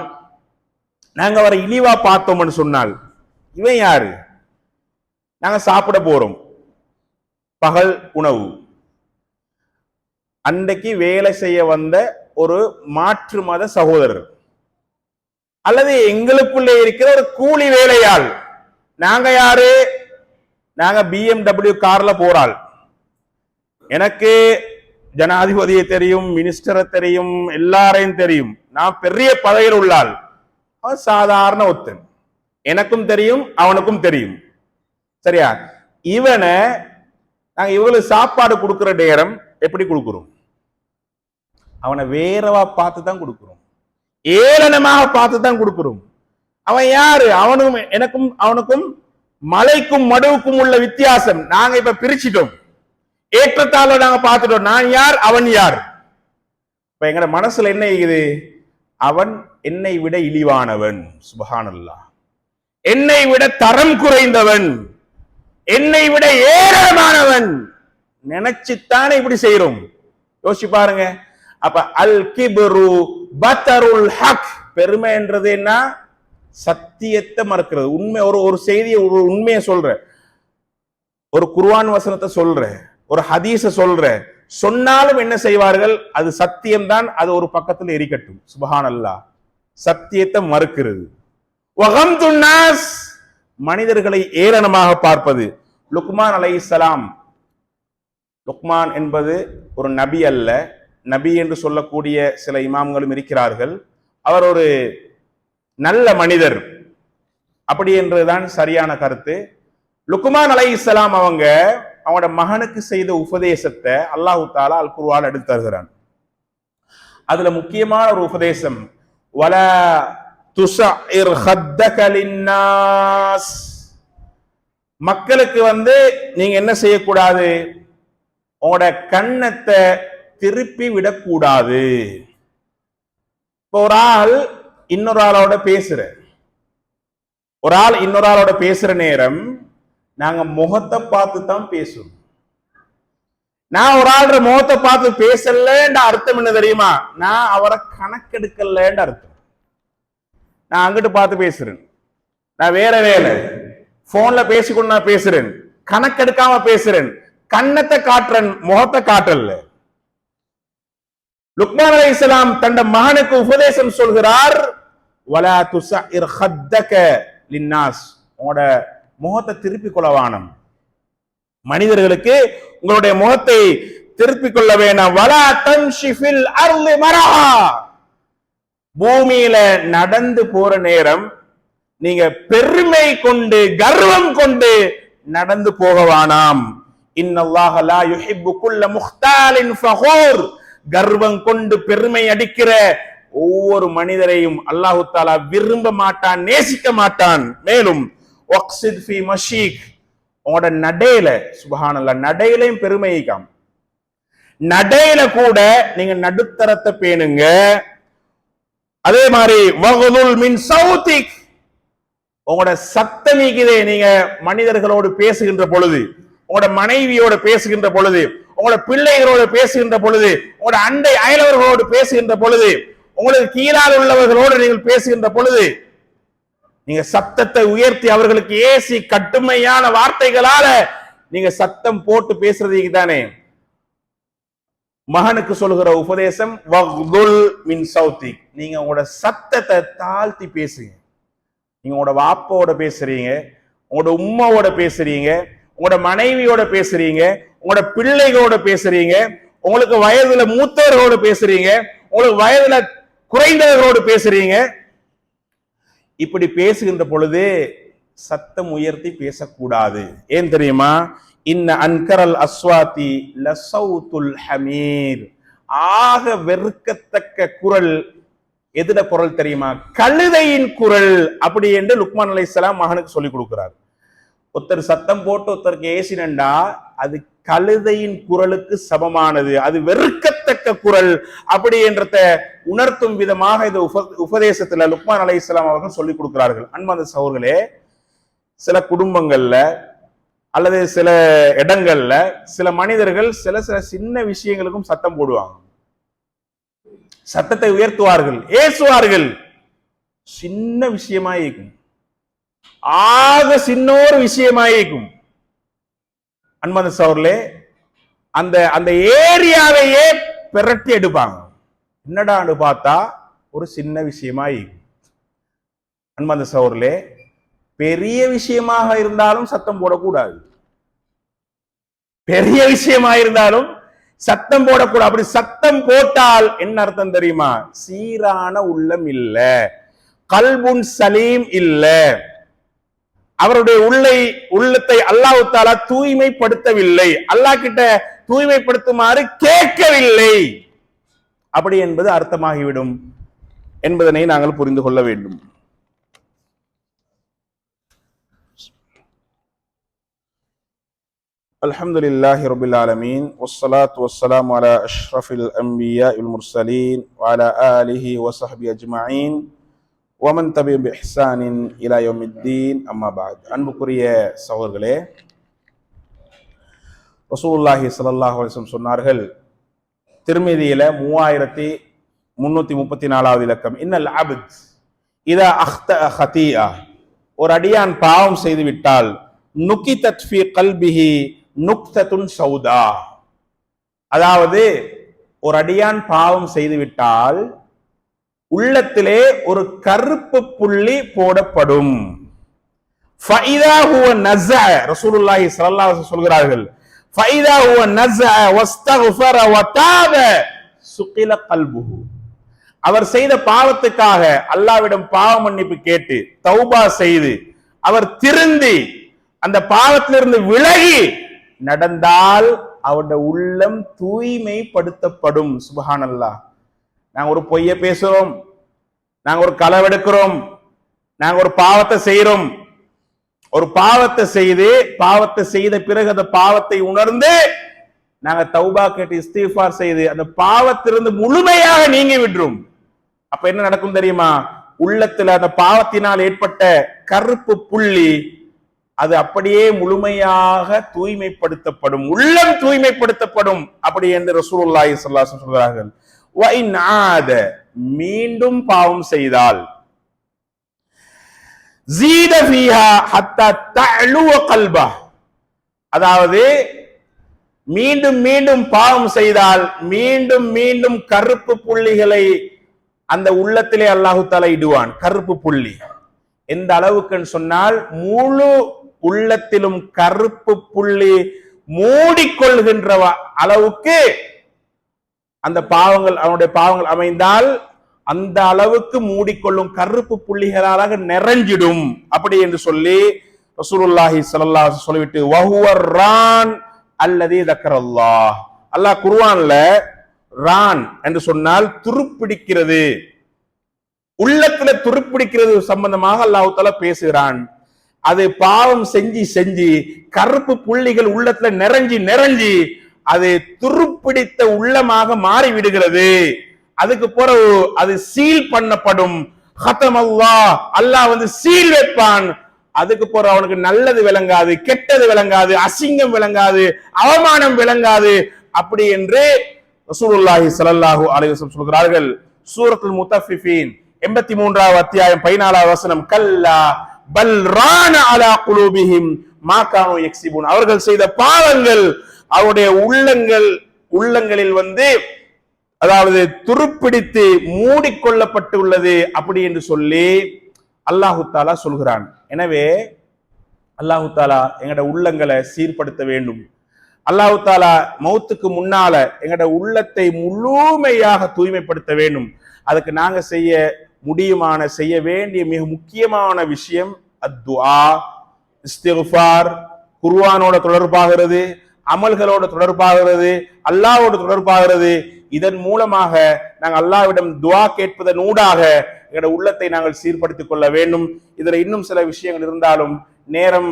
Speaker 1: நாங்க அவரை இழிவா பார்த்தோம்னு சொன்னால், இவன் யாரு? நாங்க சாப்பிட போறோம், பகல் உணவு, அன்றைக்கு வேலை செய்ய வந்த ஒரு மாற்று மத சகோதரர், அல்லது எங்களுக்குள்ளே இருக்கிற ஒரு கூலி வேலையாள். நாங்க யாரு? நாங்க BMW கார்ல போறாள். எனக்கு ஜனாதிபதியை தெரியும், மினிஸ்டரை தெரியும், எல்லாரையும் தெரியும். நான் பெரிய பதவியில் உள்ளாள். அவன் சாதாரண ஒருத்தன். எனக்கும் தெரியும், அவனுக்கும் தெரியும். சரியா? இவனை நாங்க இவங்களுக்கு சாப்பாடு கொடுக்கிற நேரம் எப்படி கொடுக்கிறோம்? அவனை வேறவா பார்த்து தான் கொடுக்கிறோம், ஏளனமாக பார்த்து தான் கொடுக்கிறோம். அவன் யாரு? அவனுக்கும் எனக்கும் அவனுக்கும் மலைக்கும் மடுவுக்கும் உள்ள வித்தியாசம் நாங்க இப்ப பிரிச்சிட்டோம். ஏற்றத்தாழ்வு நாங்க பார்த்துட்டோம். நான் யார், அவன் யார். இப்ப எங்கட மனசுல என்ன இருக்குது? அவன் என்னை விட இழிவானவன், சுப்ஹானல்லாஹ், என்னை விட தரம் குறைந்தவன், என்னை விட ஏராளமானவன் நினைச்சுத்தானே இப்படி செய்யறோம். யோசிச்சு பாருங்க. அப்ப அல் கிப்ரு பத்தருல் ஹக், பெருமை என்றது என்ன? சத்தியத்தை மறுக்கிறது. உண்மை, ஒரு செய்தியை, ஒரு உண்மையை சொல்ற, ஒரு குர்ஆன் வசனத்தை சொல்ற, ஒரு ஹதீஸ சொல்ற, சொன்னாலும் என்ன செய்வார்கள்? அது சத்தியம்தான், அது ஒரு பக்கத்தில் எரிக்கட்டும். சுப்ஹானல்லாஹ், சத்தியத்தை மறுக்கிறது. வகம்துன் நாஸ், மனிதர்களை ஏளனமாக பார்ப்பது. லுக்மான் அலைஹிஸ்ஸலாம், லுக்மான் என்பது ஒரு நபி அல்ல, நபி என்று சொல்லக்கூடிய சில இமாம்களும் இருக்கிறார்கள். அவர் ஒரு நல்ல மனிதர், அப்படி என்றுதான் சரியான கருத்து. லுக்மான் அலைஹிஸ்ஸலாம் அவங்களோட மகனுக்கு செய்த உபதேசத்தை அல்லாஹு தஆலா அல் குர்ஆன் எடுத்து தருகிறான். அதுல முக்கியமான ஒரு உபதேசம், வலா துஸஇர் ஹத்தக லின்னாஸ், மக்களுக்கு நீங்க என்ன செய்யக்கூடாது? உங்களோட கண்ணத்தை திருப்பி விடக்கூடாது. இப்போ ஒரு ஆள் இன்னொரு ஆளோட பேசுற, ஒரு ஆள் இன்னொரு ஆளோட பேசுற நேரம் நாங்க முகத்தை பார்த்து தான் பேசுவோம். நான் ஒரு ஆள் முகத்தை பார்த்து பேசலன்ற அர்த்தம் என்ன தெரியுமா? நான் அவரை கணக்கெடுக்கலன்ற அர்த்தம். நான் அங்கிட்டு பார்த்து பேசுறேன், நான் வேற வேலை போன்ல பேசிக்கொண்டு நான் பேசுறேன், கணக்கெடுக்காம பேசுறேன், கண்ணத்தை காட்டுறேன், முகத்தை காட்டல. லுக்மான் அலைஹிஸ்ஸலாம் தன் மகனுக்கு உபதேசம் சொல்கிறார், வலா துஸஇர் ஹத்தக லின்னாஸ், உங்களோட முகத்தை திருப்பி கொள்ளவானம், மனிதர்களுக்கு உங்களுடைய முகத்தை திருப்பிக் கொள்ள வேண்டாம். வலா தம்ஷி ஃபில் அர்லி மரஹா, பூமியில நடந்து போற நேரம் நீங்க பெருமை கொண்டு கர்வம் கொண்டு நடந்து போகவானாம். இன்னல்லாஹ லா யுஹிப்பு குல்ல முக்தாலின் ஃபகூர், கர்வம் கொண்டு பெருமை அடிக்கிற ஒவ்வொரு மனிதரையும் அல்லாஹு தஆலா விரும்ப மாட்டான், நேசிக்க மாட்டான். மேலும் வக்ஸித் ஃபீ மஷீக், உங்களோட நடையில, சுப்ஹானல்லாஹ், நடையிலையும் பெருமைக்காம், நடையில கூட நீங்க நடுத்தரத்தை பேணுங்க. அதே மாதிரி வகுதுல் மின் சௌதிக், உங்களோட சத்தம் நீக்குதே, நீங்க மனிதர்களோடு பேசுகின்ற பொழுது, உங்களோட மனைவியோட பேசுகின்ற பொழுது, உங்களோட பிள்ளைகளோடு பேசுகின்ற பொழுது, உங்களோட அண்டை அயலவர்களோடு பேசுகின்ற பொழுது, உங்களுக்கு கீழால் உள்ளவர்களோடு நீங்கள் பேசுகின்ற பொழுது, நீங்க சத்தத்தை உயர்த்தி அவர்களுக்கு ஏசி கட்டுமையான வார்த்தைகளால நீங்க சத்தம் போட்டு பேசுறதுக்கு தானே மகனுக்கு சொல்லுகிற உபதேசம். வக்துல் மின் சௌதிக், நீங்க உங்களோட சத்தத்தை தாழ்த்தி பேசுங்க. நீங்க உங்களோட வாப்போட பேசுறீங்க, உங்களோட உம்மாவோட பேசுறீங்க, உங்களோட மனைவியோட பேசுறீங்க, உங்களோட பிள்ளைகளோட பேசுறீங்க, உங்களுக்கு வயதுல மூத்தவர்களோட பேசுறீங்க, உங்களுக்கு வயதுல குறைந்தவர்களோடு பேசுறீங்க. இப்படி பேசுகின்ற பொழுது சத்தம் உயர்த்தி பேசக்கூடாது. ஏன் தெரியுமா? இன்ன அன்கரல் அஸ்வாதி லசௌத்துல் ஹமீர், ஆக வெறுக்கத்தக்க குரல் எதுட குரல் தெரியுமா? கழுதையின் குரல். அப்படி என்று லுக்மான் அலைஹிஸ்ஸலாம் மகனுக்கு சொல்லிக் கொடுக்கிறார். ஒருத்தர் சத்தம் போட்டு ஒருத்தருக்கு ஏசினண்டா அது கழுதையின் குரலுக்கு சமமானது, அது வெறுக்கத்தக்க குரல். அப்படி என்றத உணர்த்தும் விதமாக இந்த உபதேசத்துல லுக்மான் அலைஹிஸ்ஸலாம் அவர்கள் சொல்லிக் கொடுக்கிறார்கள். அன்பார்ந்த சகோதரர்களே, சில குடும்பங்கள்ல அல்லது சில இடங்கள்ல சில மனிதர்கள் சில சின்ன விஷயங்களுக்கும் சத்தம் போடுவாங்க, சத்தத்தை உயர்த்துவார்கள், ஏசுவார்கள். சின்ன விஷயமாயிருக்கும், ஆக சின்னோரு விஷயமாயிருக்கும். அன்பார்ந்த சகோதரர்களே, அந்த அந்த ஏரியாவையே பிரட்டி எடுப்பாங்க. என்னடான்னு பார்த்தா ஒரு சின்ன விஷயமாய். அன்பார்ந்த சகோதரர்களே, பெரிய விஷயமாக இருந்தாலும் சத்தம் போடக்கூடாது. பெரிய விஷயமா இருந்தாலும் சத்தம் போடக்கூடாது. அப்படி சத்தம் போட்டால் என்ன அர்த்தம் தெரியுமா? சீரான உள்ளம் இல்ல, கல்புன் சலீம் இல்ல, அவருடைய உள்ளத்தை அல்லாஹ் தஆலா தூய்மைப்படுத்தவில்லை, அல்லாஹ் கிட்ட தூய்மைப்படுத்துமாறு கேட்கவில்லை, அப்படி என்பது அர்த்தமாகிவிடும் என்பதனை நாங்கள் புரிந்து கொள்ள வேண்டும். அல்ஹம்துலில்லாஹி ரப்பில் ஆலமீன் வஸ்ஸலாத்து வஸ்ஸலாமு அலா அஷ்ரஃபில் அன்பியா வல் முர்சலீன் வ அலா ஆலிஹி வ ஸஹ்பிஹி அஜ்மஈன் வ மன் தபிஅஹும் பி இஹ்சானின் இலா யௌமித்தீன். அம்மா பஅத். அன்புக்குரிய சகோதரர்களே, ரசூலுல்லாஹி ஸல்லல்லாஹு அலைஹி வஸல்லம் சொன்னார்கள், திர்மிதியில 3334வது இலக்கம், இன்னல் அப்த் இதா அக்தஅ ஹதீஆ, ஒரு அடியான் பாவம் செய்து விட்டால், நுகிதத் ஃபீ கல்பிஹி நுக்தத்துன் சௌதா, அதாவது ஒரு அடியான் பாவம் செய்து விட்டால் உள்ளத்திலே ஒரு கருப்பு புள்ளி போடப்படும். ஃபைதா ஹுவ நஸஅ, ரசூலுல்லாஹி ஸல்லல்லாஹு அலைஹி வஸல்லம் சொல்கிறார்கள், ஃபைதா ஹுவ நஸஅ வஸ்தக்ஃபர வ தாப சுகில கல்புஹு, அவர் செய்த பாவத்துக்காக அல்லாஹ்விடம் பாவ மன்னிப்பு கேட்டு தௌபா செய்து அவர் திருந்தி அந்த பாவத்திலிருந்து விலகி நடந்தால் அவருடைய உள்ளம் தூய்மைப்படுத்தப்படும். சுப்ஹானல்லாஹ். நாங்க ஒரு பொய்ய பேசுறோம், நாங்க ஒரு களவெடுக்கிறோம், நாங்க ஒரு பாவத்தை செய்யறோம், ஒரு பாவத்தை செய்த பிறகு அந்த பாவத்தை உணர்ந்து நாங்க தௌபா கேட்டு இஸ்திக்ஃபார் செய்து அந்த பாவத்திலிருந்து முழுமையாக நீங்கி விடுறோம். அப்ப என்ன நடக்கும் தெரியுமா? உள்ளத்துல அந்த பாவத்தினால் ஏற்பட்ட கருப்பு புள்ளி அது அப்படியே முழுமையாக தூய்மைப்படுத்தப்படும், உள்ளம் தூய்மைப்படுத்தப்படும். அப்படி என்று ரசூலுல்லாஹி ஸல்லல்லாஹு அலைஹி வஸல்லம் சொல்கிறார்கள். வ இன் ஆத, மீண்டும் பாவம் செய்தால், ஜீத ஃபீஹா ஹத்தா தஅலு கல்பஹ், அதாவது மீண்டும் மீண்டும் பாவம் செய்தால் மீண்டும் மீண்டும் கருப்பு புள்ளிகளை அந்த உள்ளத்திலே அல்லாஹு தஆலா இடுவான். கருப்பு புள்ளி எந்த அளவுக்குன்னு சொன்னால், முழு உள்ளத்திலும் கருப்பு புள்ளி மூடிக்கொள்கின்ற அளவுக்கு அந்த பாவங்கள், அவனுடைய பாவங்கள் அமைந்தால் அந்த அளவுக்கு மூடிக்கொள்ளும் கருப்பு புள்ளிகளாக நிறைஞ்சிடும். அப்படி என்று சொல்லி ரசூலுல்லாஹி ஸல்லல்லாஹு அலைஹி வஸல்லம் சொல்லிவிட்டு, வஹுவர் ரான் அல்லதி தக்கரல்லாஹ், அல்லாஹ் குர்ஆன்ல ரான் என்று சொன்னால் துருப்பிடிக்கிறது, உள்ளத்துல துருப்பிடிக்கிறது சம்பந்தமாக அல்லாஹ் தஆலா பேசுகிறான். அது பாவம் செஞ்சு செஞ்சு கருப்பு புள்ளிகள் உள்ளத்துல நிறைஞ்சி அது துருப்பிடித்த உள்ளமாக மாறி விடுகிறது. அதுக்கு பிறகு அது சீல் பண்ணப்படும். ஹதமல்லாஹ், அல்லாஹ் சீல் வைப்பான். அதுக்கு பிறகு அவனுக்கு நல்லது விளங்காது, கெட்டது விளங்காது, அசிங்கம் விளங்காது, அவமானம் விளங்காது. அப்படி என்று ரசூலுல்லாஹி ஸல்லல்லாஹு அலைஹி வஸல்லம் சொல்கிறார்கள். சூரத்துல் முத்தஃபிஃபீன் 83வது அத்தியாயம் 14வது வசனம், கல்லா பல் ரான அலா குலூபிஹிம் மா கானூ யக்ஸிபூன், அவர்கள் செய்த பாவங்கள் அவருடைய உள்ளங்களில் அதாவது துருப்பிடித்து மூடிக்கொள்ளப்பட்டுள்ளது. அப்படி என்று சொல்லி அல்லாஹு தஆலா சொல்கிறான். எனவே அல்லாஹு தஆலா எங்கட உள்ளங்களை சீர்படுத்த வேண்டும். அல்லாஹு தஆலா மௌத்துக்கு முன்னால எங்கட உள்ளத்தை முழுமையாக தூய்மைப்படுத்த வேண்டும். அதுக்கு நாங்க செய்ய முடியுமான, செய்ய வேண்டிய மிக முக்கியமான விஷயம் அத்துஆ, இஸ்திக்ஃபார், குர்ஆனோட தொடர்பாகிறது, அமல்களோட தொடர்பாகிறது, அல்லாஹ்வோட தொடர்பாகிறது. இதன் மூலமாக நாங்கள் அல்லாஹ்விடம் துஆ கேட்பதன் ஊடாக எங்களுடைய உள்ளத்தை நாங்கள் சீர்படுத்திக் கொள்ள வேண்டும். இதுல இன்னும் சில விஷயங்கள் இருந்தாலும் நேரம்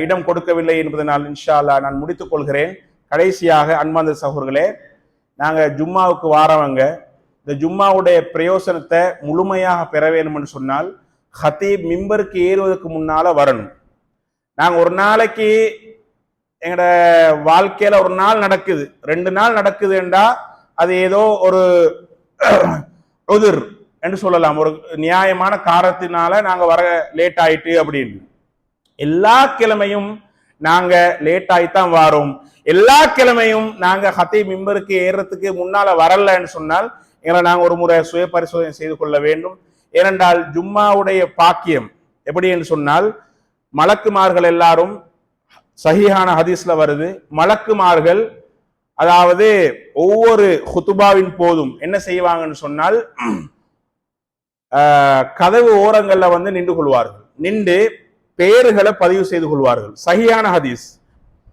Speaker 1: இடம் கொடுக்கவில்லை என்பதனால் இன்ஷா அல்லாஹ் நான் முடித்துக் கொள்கிறேன். கடைசியாக அன்பார்ந்த சகோதரர்களே, நாங்க ஜும்மாவுக்கு வாரவங்க இந்த ஜும்மாவுடைய பிரயோசனத்தை முழுமையாக பெற வேண்டும் என்று சொன்னால் ஹத்தீப் மிம்பருக்கு ஏறுவதற்கு முன்னால வரணும். நாங்க ஒரு நாளைக்கு எங்கட வாழ்க்கையில ஒரு நாள் நடக்குது, 2 நாள் நடக்குது என்றா அது ஏதோ ஒரு உதிர் என்று சொல்லலாம், ஒரு நியாயமான காரணத்தினால நாங்க வர லேட் ஆயிட்டு அப்படின்னு. எல்லா கிழமையும் நாங்க லேட் ஆயித்தான் வாரோம். எல்லா கிழமையும் நாங்க ஹத்தீப் மிம்பருக்கு ஏறதுக்கு முன்னால வரலன்னு சொன்னால் எங்களை நாங்கள் ஒரு முறை சுய பரிசோதனை செய்து கொள்ள வேண்டும். ஏனென்றால் ஜும்மாவுடைய பாக்கியம் எப்படி என்று சொன்னால், மலக்குமார்கள் எல்லாரும் சஹீஹான ஹதீஸ்ல வருது, மலக்குமார்கள் அதாவது ஒவ்வொரு ஹுத்துபாவின் போதும் என்ன செய்வாங்கன்னு சொன்னால், கதவு ஓரங்கள்ல வந்து நின்று கொள்வார்கள். நின்று பெயர்களை பதிவு செய்து கொள்வார்கள். சஹீஹான ஹதீஸ்,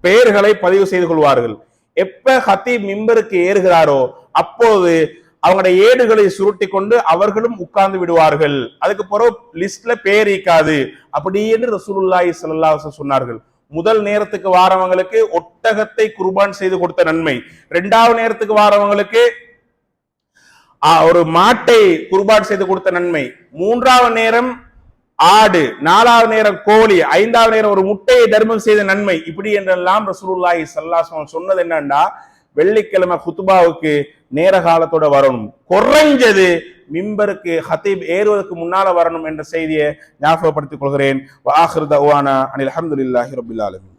Speaker 1: பெயர்களை பதிவு செய்து கொள்வார்கள். எப்ப ஹத்தீப் மிம்பருக்கு ஏறுகிறாரோ அப்போது அவங்களுடைய ஏடுகளை சுருட்டி கொண்டு அவர்களும் உட்கார்ந்து விடுவார்கள். அதுக்கு பிறகு லிஸ்ட்ல பேர் இருக்காது அப்படி என்று ரசூலுல்லாஹி ஸல்லல்லாஹு அலைஹி வஸல்லம் சொன்னார்கள். முதல் நேரத்துக்கு வாரவங்களுக்கு ஒட்டகத்தை குர்பான் செய்து கொடுத்த நன்மை, இரண்டாவது நேரத்துக்கு வாரவங்களுக்கு ஒரு மாட்டை குர்பான் செய்து கொடுத்த நன்மை, மூன்றாவது நேரம் ஆடு, நாலாவது நேரம் கோழி, ஐந்தாவது நேரம் ஒரு முட்டையை தர்மம் செய்த நன்மை. இப்படி என்றெல்லாம் ரசூலுல்லாஹி ஸல்லல்லாஹு அலைஹி வஸல்லம் சொன்னது என்னன்னா, வெள்ளிக்கிழமை குத்துபாவுக்கு நேர காலத்தோட வரணும், குறைஞ்சது மிம்பருக்கு ஹத்தீப் ஏறுவதற்கு முன்னால வரணும் என்ற செய்தியை ஞாபகப்படுத்திக் கொள்கிறேன். வ ஆகிரு தஅவானா அனில் ஹம்துலில்லாஹி ரப்பில் ஆலமீன்.